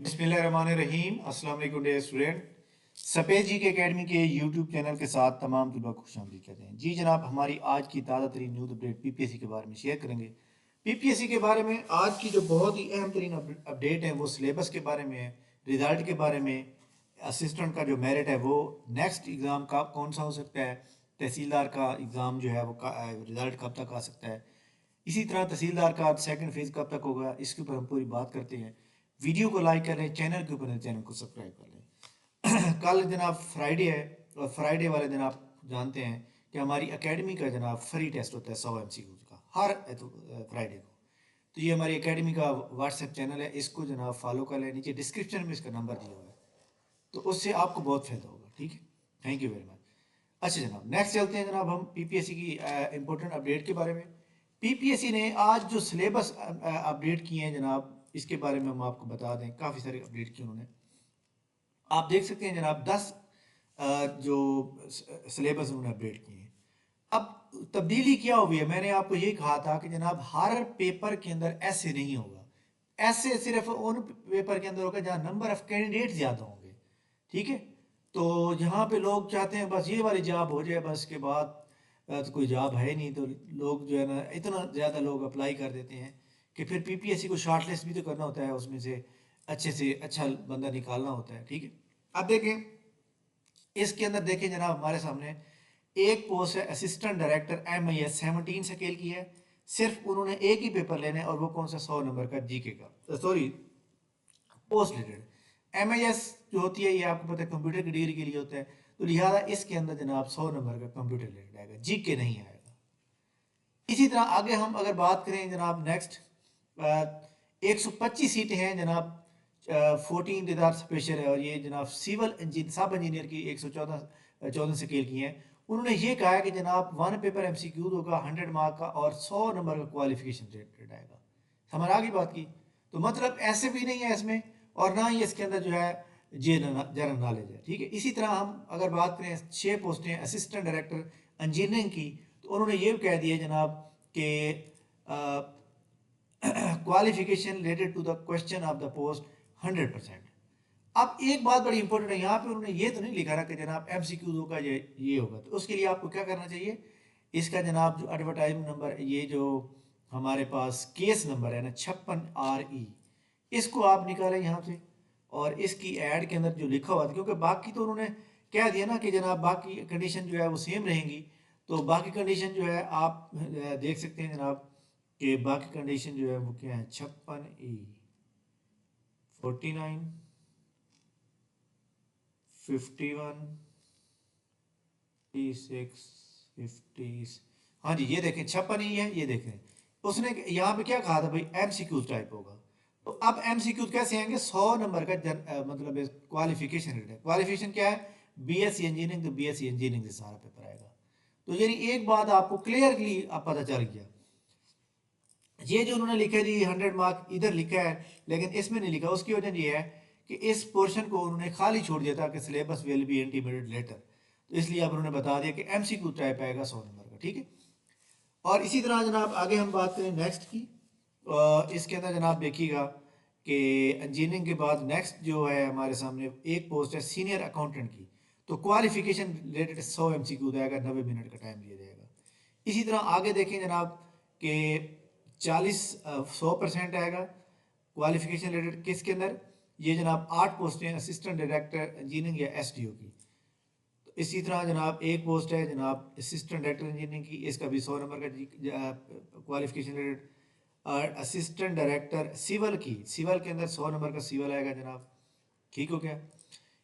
बिस्मिल्लाहिर्रहमानिर्रहीम। अस्सलाम वालेकुम डियर स्टूडेंट। सपेज जी के एकेडमी के यूट्यूब चैनल के साथ तमाम तलबा को खुशामदीद कहते हैं। जी जनाब, हमारी आज की ताज़ा तरीन न्यूज़ अपडेट पीपीएससी के बारे में शेयर करेंगे। पीपीएससी के बारे में आज की जो बहुत ही अहम तरीन अपडेट है वो सिलेबस के बारे में है, रिजल्ट के बारे में, असिस्टेंट का जो मेरिट है वो नेक्स्ट एग्ज़ाम का कौन सा हो सकता है, तहसीलदार का एग्ज़ाम जो है वो रिज़ल्ट कब तक आ सकता है, इसी तरह तहसीलदार का सेकंड फेज़ कब तक होगा, इसके ऊपर हम पूरी बात करते हैं। वीडियो को लाइक कर लें, चैनल के ऊपर चैनल को सब्सक्राइब कर लें। कल जनाब फ्राइडे है और फ्राइडे वाले दिन आप जानते हैं कि हमारी एकेडमी का जनाब फ्री टेस्ट होता है 100 MCQ का हर फ्राइडे को। तो ये हमारी एकेडमी का व्हाट्सएप चैनल है, इसको जनाब फॉलो कर लें। नीचे डिस्क्रिप्शन में इसका नंबर दिया हुआ है, तो उससे आपको बहुत फ़ायदा होगा। ठीक है, थैंक यू वेरी मच। अच्छा जनाब, नेक्स्ट चलते हैं जनाब हम पीपीएससी की इंपॉर्टेंट अपडेट के बारे में। पीपीएससी ने आज जो सिलेबस अपडेट किए हैं जनाब, इसके बारे में हम आपको बता दें। काफ़ी सारे अपडेट किए उन्होंने, आप देख सकते हैं जनाब 10 जो सिलेबस उन्होंने अपडेट किए हैं। अब तब्दीली क्या हुई है, मैंने आपको ये कहा था कि जनाब हर पेपर के अंदर ऐसे नहीं होगा, ऐसे सिर्फ उन पेपर के अंदर होगा जहाँ नंबर ऑफ कैंडिडेट ज़्यादा होंगे। ठीक है, तो यहाँ पे लोग चाहते हैं बस ये वाली जॉब हो जाए, बस के बाद तो कोई जॉब है नहीं, तो लोग जो है ना इतना ज़्यादा लोग अप्लाई कर देते हैं कि फिर पीपीएससी को शॉर्टलिस्ट भी तो करना होता है, उसमें से अच्छा बंदा निकालना होता है। ठीक है, अब देखें इसके अंदर, देखें जनाब हमारे सामने एक पोस्ट है असिस्टेंट डायरेक्टर MIS 17 स्केल की है। सिर्फ उन्होंने एक ही पेपर लेना है और वो कौन सा 100 नंबर का जीके का, सॉरी पोस्ट रिलेटेड। MIS जो होती है ये आपको पता है कंप्यूटर की डिग्री के लिए होता है, तो लिहाजा इसके अंदर जनाब 100 नंबर का कंप्यूटर रिलेटेड आएगा, जीके नहीं आएगा। इसी तरह आगे हम अगर बात करें जनाब नेक्स्ट 125 सीटें हैं जनाब, 14 रिजर्व स्पेशल है, और ये जनाब सिविल इंजीनियर सब इंजीनियर की 114 स्केल की हैं। उन्होंने ये कहा है कि जनाब वन पेपर MCQ होगा 100 मार्क का और 100 नंबर का क्वालिफिकेशन रिलेटेड आएगा। समझ आ गई बात की? तो मतलब ऐसे भी नहीं है इसमें, और ना ही इसके अंदर जो है जनरल नॉलेज है। ठीक है, इसी तरह हम अगर बात करें 6 पोस्टें असिस्टेंट डायरेक्टर इंजीनियरिंग की, तो उन्होंने ये कह दिया जनाब कि qualification related to the question of the post 100%। अब एक बात बड़ी इंपॉर्टेंट है, यहाँ पे उन्होंने ये तो नहीं लिखा ना कि जनाब MCQ होगा ये होगा, तो उसके लिए आपको क्या करना चाहिए, इसका जनाब जो एडवर्टाइजमेंट नंबर, ये जो हमारे पास केस नंबर है ना 56RE, इसको आप निकालें यहाँ से, और इसकी ऐड के अंदर जो लिखा हुआ था, क्योंकि बाकी तो उन्होंने कह दिया ना कि जनाब बाकी कंडीशन जो है वो सेम रहेंगी, तो बाकी कंडीशन जो है आप देख सकते हैं जनाब कि बाकी कंडीशन जो है वो क्या है, 56E 49 51 56 50। हाँ जी, ये देखें 56 ही है, ये देखें उसने यहाँ पे क्या कहा था भाई, MCQ टाइप होगा। तो अब MCQ कैसे आएंगे, 100 नंबर का मतलब क्वालिफिकेशन रेट है। क्वालिफिकेशन क्या है, BSc इंजीनियरिंग, तो BSc इंजीनियरिंग से सारा पेपर आएगा। तो यानी एक बात आपको क्लियरली आप पता चल गया। ये जो उन्होंने लिखा है जी 100 मार्क इधर लिखा है, लेकिन इसमें नहीं लिखा। उसकी वजह ये है कि इस पोर्शन को उन्होंने खाली छोड़ दिया था कि syllabus will be intimated later, तो इसलिए अब उन्होंने बता दिया कि MCQ टाइप आएगा 100 नंबर का। ठीक है, और इसी तरह जनाब आगे हम बात करें नेक्स्ट की, इसके अंदर जनाब देखिएगा कि इंजीनियरिंग के बाद नेक्स्ट जो है हमारे सामने एक पोस्ट है सीनियर अकाउंटेंट की, तो क्वालिफिकेशन रिलेटेड 100 MCQ आएगा, 90 मिनट का टाइम दिया जाएगा। इसी तरह आगे देखें जनाब कि 100% आएगा क्वालिफिकेशन रिलेटेड, किसके अंदर, ये जनाब 8 पोस्टें असिस्टेंट डायरेक्टर इंजीनियरिंग या SDO की। तो इसी तरह जनाब एक पोस्ट है जनाब असिस्टेंट डायरेक्टर इंजीनियरिंग की, इसका भी 100 नंबर का क्वालिफिकेशन रिलेटेड। और असिस्टेंट डायरेक्टर सिविल की, सिविल के अंदर 100 नंबर का सिविल आएगा जनाब। ठीक हो गया।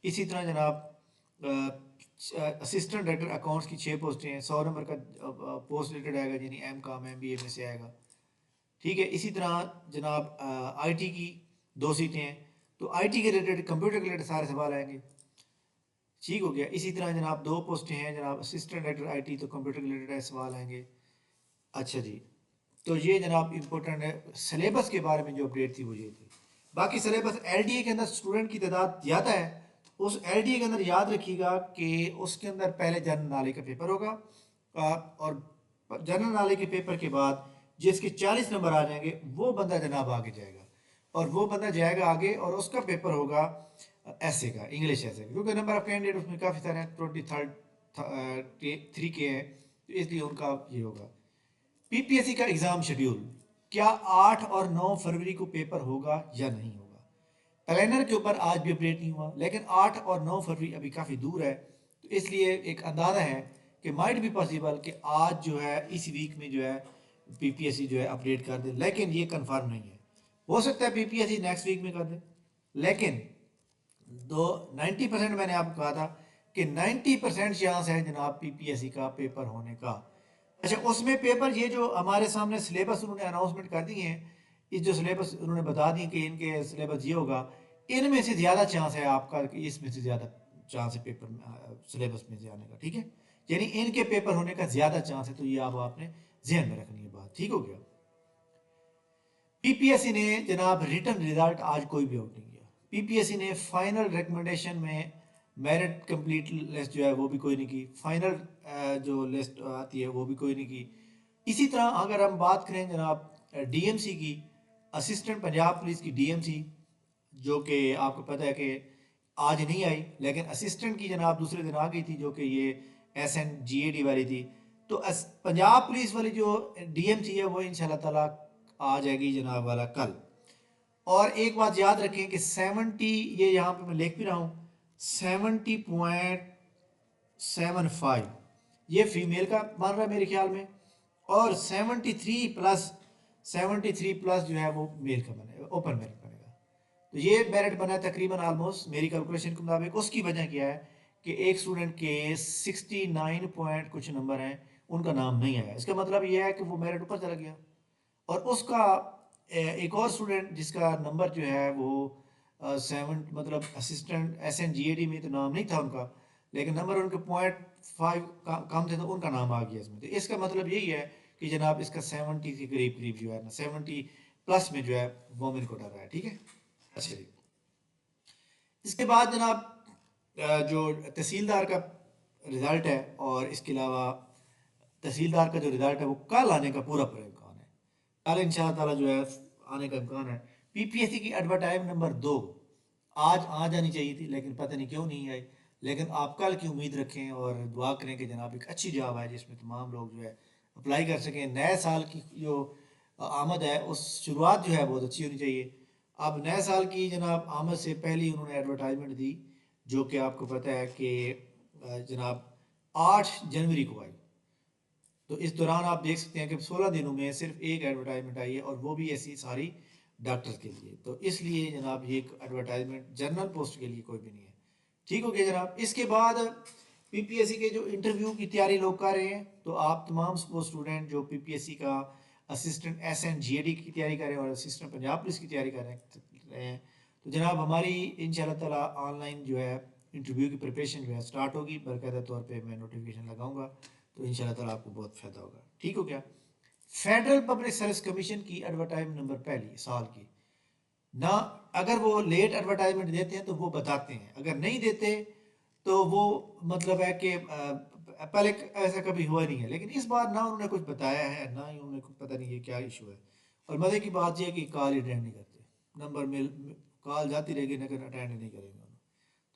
इसी तरह जनाब असिस्टेंट डायरेक्टर अकाउंट्स की 6 पोस्टें हैं, 100 नंबर का पोस्ट रिलेटेड आएगा, यानी MCOM MBA में से आएगा। ठीक है, इसी तरह जनाब IT की 2 सीटें हैं, तो IT के रिलेटेड कंप्यूटर के रिलेटेड सारे सवाल आएंगे। ठीक हो गया। इसी तरह जनाब 2 पोस्टें हैं जनाब असिस्टेंट डायरेक्टर IT, तो कंप्यूटर के रिलेटेड सवाल आएंगे। अच्छा जी, तो ये जनाब इम्पोर्टेंट है, सिलेबस के बारे में जो अपडेट थी वो ये थी। बाकी सिलेबस LDA के अंदर स्टूडेंट की तादाद ज़्यादा है, उस LDA के अंदर याद रखिएगा कि उसके अंदर पहले जनरल नॉलेज का पेपर होगा, और जनरल नॉलेज के पेपर के बाद जिसके 40 नंबर आ जाएंगे वो बंदा जनाब आगे जाएगा। और वो बंदा जाएगा आगे और उसका पेपर होगा ऐसे का, इंग्लिश ऐसे का, क्योंकि नंबर ऑफ कैंडिडेट उसमें काफ़ी सारे हैं, 23 के हैं, तो इसलिए उनका ये होगा। पीपीएससी का एग्ज़ाम शेड्यूल, क्या 8 और 9 फरवरी को पेपर होगा या नहीं होगा? प्लानर के ऊपर आज भी अपडेट नहीं हुआ, लेकिन 8 और 9 फरवरी अभी काफ़ी दूर है, तो इसलिए एक अंदाज़ा है कि माइट भी पॉसिबल कि आज जो है इस वीक में जो है पीपीएससी जो है अपडेट कर दे, लेकिन ये कंफर्म नहीं है। हो सकता है पीपीएससी नेक्स्ट वीक में कर दे, लेकिन दो 90% मैंने आपको कहा था कि 90% चांस है जनाब पीपीएससी का पेपर होने का। अच्छा, उसमें पेपर ये जो हमारे सामने सिलेबस उन्होंने अनाउंसमेंट कर दिए हैं, इस जो सिलेबस उन्होंने बता दी कि इनके सिलेबस ये होगा, इनमें से ज़्यादा चांस है आपका कि इसमें से ज़्यादा चांस है पेपर सिलेबस में से आने का, ठीक है, यानी इनके पेपर होने का ज़्यादा चांस है, तो ये आप आपने जहन में रखनी है बात, ठीक हो गया। पीपीएससी ने जनाब रिटर्न रिजल्ट आज कोई भी आउट नहीं किया। पीपीएससी ने फाइनल रिकमेंडेशन में मेरिट कंप्लीट लिस्ट जो है वो भी कोई नहीं की, फाइनल जो लिस्ट आती है वो भी कोई नहीं की। इसी तरह अगर हम बात करें जनाब डीएमसी की, असिस्टेंट पंजाब पुलिस की डीएमसी, जो कि आपको पता है कि आज नहीं आई, लेकिन असिस्टेंट की जनाब दूसरे दिन आ गई थी, जो कि ये SNGAD वाली थी। तो पंजाब पुलिस वाली जो डीएमसी है वो इंशाल्लाह ताला आ जाएगी जनाब वाला कल। और एक बात याद रखें कि 70, ये यहाँ पे मैं लिख भी रहा हूँ, 70.75 ये फीमेल का मान रहा है मेरे ख्याल में, और 73 प्लस जो है वो मेल का बनेगा, ओपन मेरिट बनेगा। तो ये मेरिट बना है तकरीबन ऑलमोस्ट मेरी कैलकुलेशन के मुताबिक। उसकी वजह क्या है कि एक स्टूडेंट के 69 पॉइंट कुछ नंबर हैं, उनका नाम नहीं आया, इसका मतलब ये है कि वो मेरिट ऊपर चला गया। और उसका एक और स्टूडेंट जिसका नंबर जो है वो 7 मतलब असिस्टेंट SNGAD में तो नाम नहीं था उनका, लेकिन नंबर उनके 0.5 कम थे, तो उनका नाम आ गया इसमें। तो इसका मतलब यही है कि जनाब इसका 70 के करीब करीब जो है ना, 70 प्लस में जो है वोमेन कोटा रहा है, ठीक है। अच्छा जी, इसके बाद जनाब जो तहसीलदार का रिज़ल्ट है, और इसके अलावा तहसीलदार का जो रिज़ल्ट है वो कल आने का पूरा पूरा इम्कान है, कल इंशाअल्लाह ताला जो है आने का इम्कान है। पीपीएससी की एडवर्टाइज नंबर 2 आज आ जानी चाहिए थी, लेकिन पता नहीं क्यों नहीं आई। लेकिन आप कल की उम्मीद रखें और दुआ करें कि जनाब एक अच्छी जॉब आए जिसमें तमाम लोग जो है अप्लाई कर सकें। नए साल की जो आमद है उस शुरुआत जो है बहुत अच्छी होनी चाहिए। अब नए साल की जनाब आमद से पहले ही उन्होंने एडवर्टाइजमेंट दी, जो कि आपको पता है कि जनाब 8 जनवरी को आई। तो इस दौरान आप देख सकते हैं कि 16 दिनों में सिर्फ एक एडवर्टाइजमेंट आई है, और वो भी ऐसी सारी डॉक्टर के लिए। तो इसलिए जनाब ये एक एडवर्टाइजमेंट जनरल पोस्ट के लिए कोई भी नहीं है, ठीक हो गया जनाब। इसके बाद पीपीएससी के जो इंटरव्यू की तैयारी लोग कर रहे हैं, तो आप तमाम वो स्टूडेंट जो पीपीएससी का असिस्टेंट SNGAD की तैयारी कर रहे हैं और असिस्टेंट पंजाब पुलिस की तैयारी कर रहे हैं, तो जनाब हमारी इंशाल्लाह ताला ऑनलाइन जो है इंटरव्यू की प्रिपरेशन जो है स्टार्ट होगी। बाकायदा तौर पे मैं नोटिफिकेशन लगाऊंगा, तो इंशाल्लाह ताला आपको बहुत फ़ायदा होगा, ठीक हो गया। फेडरल पब्लिक सर्विस कमीशन की एडवर्टाइजमेंट नंबर पहली साल की ना, अगर वो लेट एडवर्टाइजमेंट देते हैं तो वो बताते हैं, अगर नहीं देते तो वो मतलब है कि पहले ऐसा कभी हुआ नहीं है, लेकिन इस बार ना उन्होंने कुछ बताया है ना ही उन्होंने कुछ, पता नहीं ये क्या इशू है। और मज़े की बात यह है कि कॉल अटेंड नहीं करते, नंबर में कॉल जाती रहेगी लेकिन अटेंड नहीं करेंगे उन्होंने,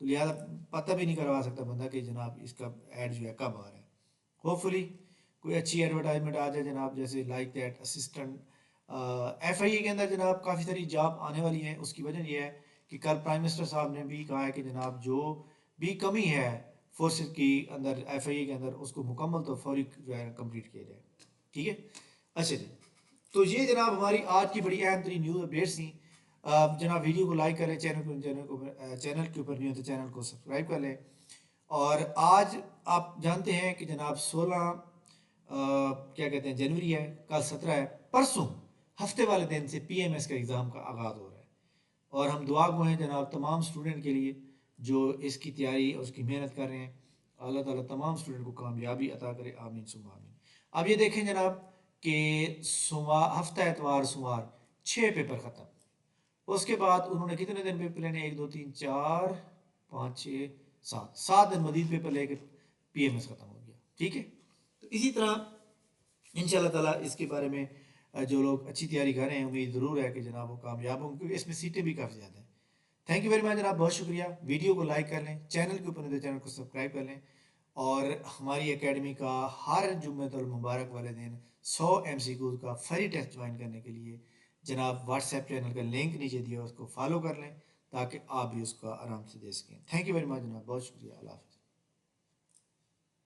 तो लिहाजा पता भी नहीं करवा सकता बंदा कि जनाब इसका ऐड जो है कब आ रहा है। होपफुली कोई अच्छी एडवर्टाइजमेंट आ जाए जनाब, जैसे लाइक दैट असिस्टेंट FIA के अंदर जनाब काफ़ी सारी जॉब आने वाली हैं। उसकी वजह यह है कि कल प्राइम मिनिस्टर साहब ने भी कहा है कि जनाब जो भी कमी है फोर्सेस की अंदर FIA के अंदर, उसको मुकम्मल तो फौरी जो है कंप्लीट किया जाए, ठीक है। अच्छा जी, तो ये जनाब हमारी आज की बड़ी अहम तरीन न्यूज़ अपडेट्स थी। जनाब वीडियो को लाइक करें, चैनल के ऊपर नहीं हो तो चैनल को सब्सक्राइब कर लें। और आज आप जानते हैं कि जनाब 16 क्या कहते हैं जनवरी है, कल 17 है, परसों हफ्ते वाले दिन से PMS का एग्ज़ाम का आगाज़ हो रहा है। और हम दुआ गो हैं जनाब तमाम स्टूडेंट के लिए जो इसकी तैयारी और उसकी मेहनत कर रहे हैं, अल्लाह ताला तमाम स्टूडेंट को कामयाबी अता करे, आमीन सुम्मा आमीन। अब ये देखें जनाब कि सोमवार हफ्ता एतवार सोमवार 6 पेपर ख़त्म, उसके बाद उन्होंने कितने दिन पेपर लेने, 1 2 3 4 5 6 7 दिन मजीद पेपर लेके PMS ख़त्म हो गया, ठीक है। तो इसी तरह इंशाल्लाह ताला इसके बारे में जो लोग अच्छी तैयारी कर रहे हैं, उम्मीद ज़रूर है कि जनाब वो कामयाब होंगे, क्योंकि इसमें सीटें भी काफ़ी ज़्यादा हैं। थैंक यू वेरी मच जनाब, बहुत शुक्रिया। वीडियो को लाइक कर लें, चैनल के ऊपर नहीं तो चैनल को सब्सक्राइब कर लें, और हमारी एकेडमी का हर जुम्मतुल मुबारक वाले दिन 100 MCQs का फ्री टेस्ट ज्वाइन करने के लिए जनाब व्हाट्सएप चैनल का लिंक नीचे दिया, उसको फॉलो कर लें ताकि आप भी उसका आराम से दे सकें। थैंक यू वेरी मच जनाब, बहुत शुक्रिया। अल्लाह हाफ़िज़।